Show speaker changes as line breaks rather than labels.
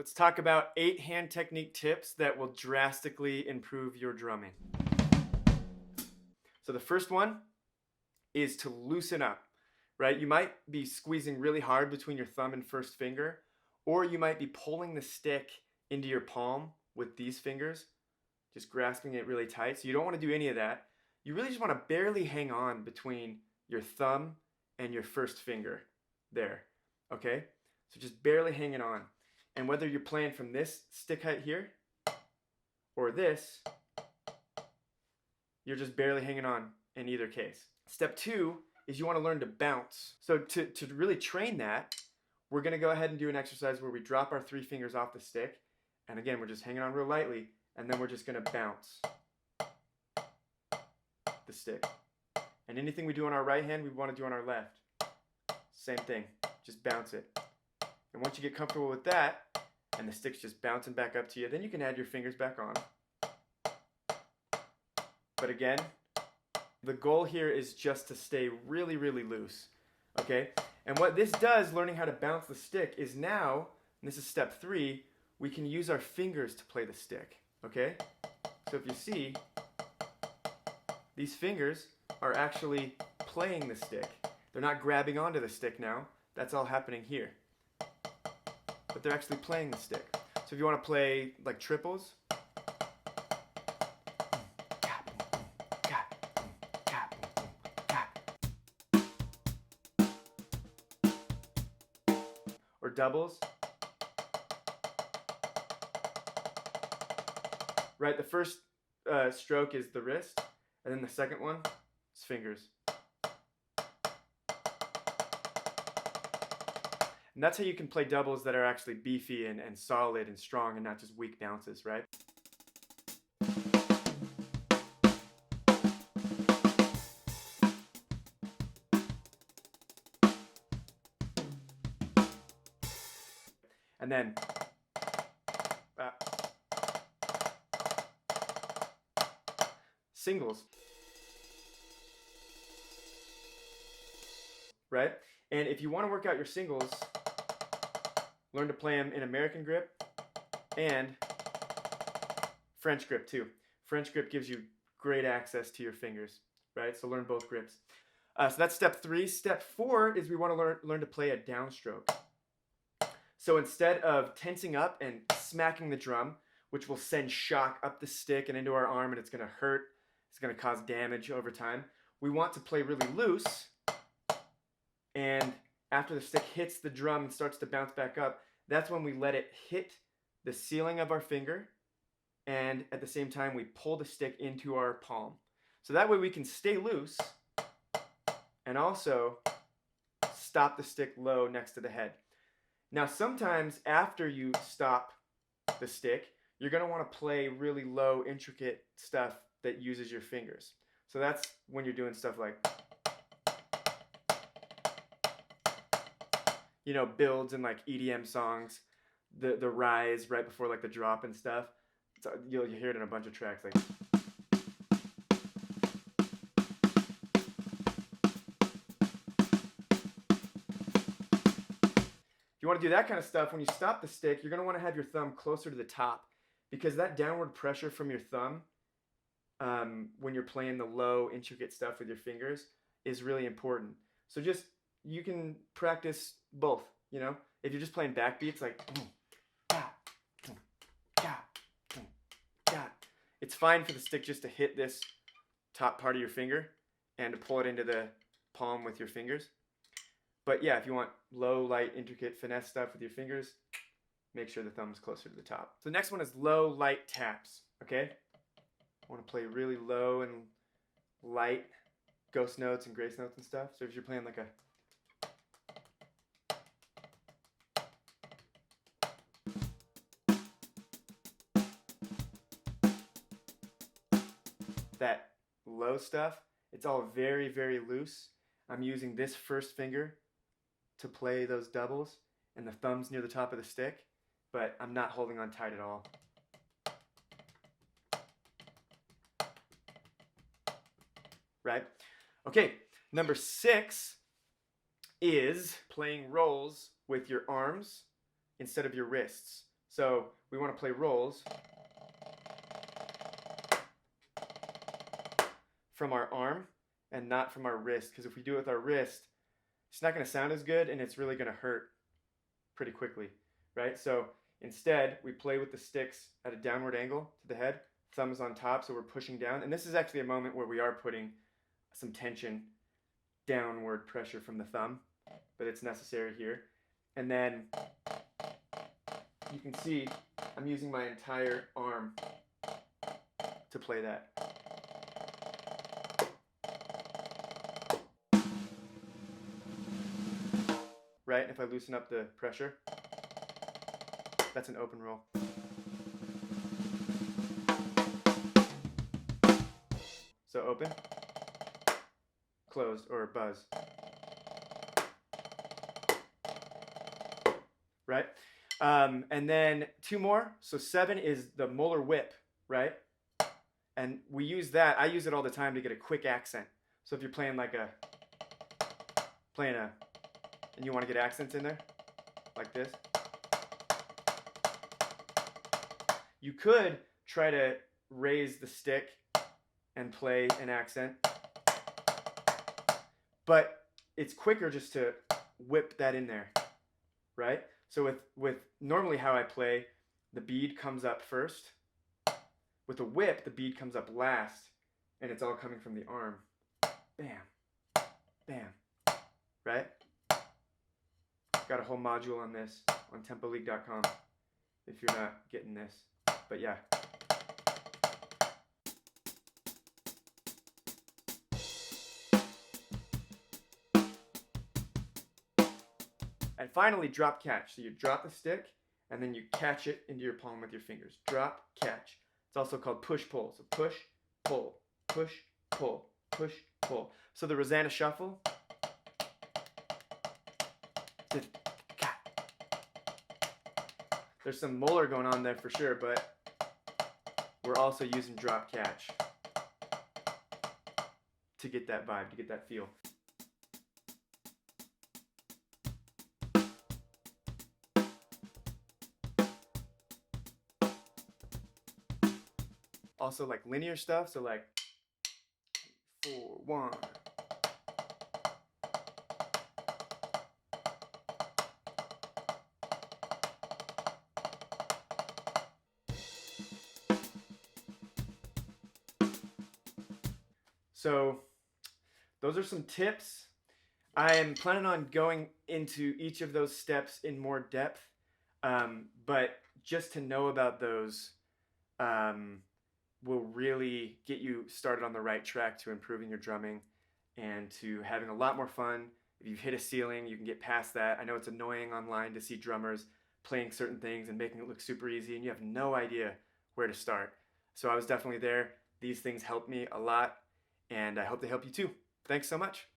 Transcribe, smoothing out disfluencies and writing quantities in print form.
Let's talk about 8 hand technique tips that will drastically improve your drumming. So the first one is to loosen up, right? You might be squeezing really hard between your thumb and first finger, or you might be pulling the stick into your palm with these fingers, just grasping it really tight. So you don't want to do any of that. You really just want to barely hang on between your thumb and your first finger there, okay? So just barely hanging on. And whether you're playing from this stick height here or this, you're just barely hanging on in either case. Step 2 is you want to learn to bounce. So to really train that, we're going to go ahead and do an exercise where we drop our 3 fingers off the stick. And again, we're just hanging on real lightly, and then we're just going to bounce the stick. And anything we do on our right hand, we want to do on our left. Same thing, just bounce it. And once you get comfortable with that, and the stick's just bouncing back up to you, then you can add your fingers back on. But again, the goal here is just to stay really, really loose, okay? And what this does, learning how to bounce the stick, is now, and this is step 3, we can use our fingers to play the stick, okay? So if you see, these fingers are actually playing the stick. They're not grabbing onto the stick now. That's all happening here. But they're actually playing the stick. So if you want to play like triples, or doubles, right? The first stroke is the wrist, and then the second one is fingers. And that's how you can play doubles that are actually beefy and solid and strong and not just weak bounces, right? And then singles, right? And if you want to work out your singles, learn to play them in American grip and French grip too. French grip gives you great access to your fingers, right? So learn both grips. So that's step 3. Step 4 is we want to learn to play a downstroke. So instead of tensing up and smacking the drum, which will send shock up the stick and into our arm, and it's going to hurt, it's going to cause damage over time, we want to play really loose, and after the stick hits the drum and starts to bounce back up, that's when we let it hit the ceiling of our finger, and at the same time we pull the stick into our palm. So that way we can stay loose and also stop the stick low next to the head. Now sometimes after you stop the stick, you're going to want to play really low, intricate stuff that uses your fingers. So that's when you're doing stuff like, you know, builds in like EDM songs, the rise right before like the drop and stuff. So you'll hear it in a bunch of tracks like. If you want to do that kind of stuff, when you stop the stick, you're going to want to have your thumb closer to the top, because that downward pressure from your thumb when you're playing the low, intricate stuff with your fingers is really important. So just, you can practice both, you know? If you're just playing backbeats like, it's fine for the stick just to hit this top part of your finger and to pull it into the palm with your fingers. But yeah, if you want low, light, intricate finesse stuff with your fingers, make sure the thumb's closer to the top. So the next one is low, light taps, okay? I want to play really low and light ghost notes and grace notes and stuff. So if you're playing like a that low stuff, it's all very, very loose. I'm using this first finger to play those doubles and the thumb's near the top of the stick, but I'm not holding on tight at all. Right? Okay, number 6 is playing rolls with your arms instead of your wrists. So we want to play rolls from our arm and not from our wrist, because if we do it with our wrist, it's not going to sound as good and it's really going to hurt pretty quickly, right? So instead, we play with the sticks at a downward angle to the head, thumbs on top, so we're pushing down. And this is actually a moment where we are putting some tension, downward pressure from the thumb, but it's necessary here. And then you can see I'm using my entire arm to play that. Right? If I loosen up the pressure, that's an open roll. So open, closed, or buzz. Right? And then two more. So 7 is the Moeller whip, right? And we use that. I use it all the time to get a quick accent. So if you're playing and you want to get accents in there, like this, you could try to raise the stick and play an accent, but it's quicker just to whip that in there, right? So with normally how I play, the bead comes up first. With a whip, the bead comes up last, and it's all coming from the arm. Bam, bam, right? Got a whole module on this on tempoleague.com if you're not getting this, but yeah. And finally, drop catch. So you drop the stick, and then you catch it into your palm with your fingers. Drop, catch. It's also called push-pull. So push, pull, push, pull, push, pull. So the Rosanna Shuffle. There's some Moeller going on there for sure, but we're also using drop catch to get that vibe, to get that feel. Also like linear stuff, so like 4, 1. So those are some tips. I am planning on going into each of those steps in more depth, but just to know about those will really get you started on the right track to improving your drumming and to having a lot more fun. If you've hit a ceiling, you can get past that. I know it's annoying online to see drummers playing certain things and making it look super easy, and you have no idea where to start. So I was definitely there. These things helped me a lot, and I hope they help you too. Thanks so much.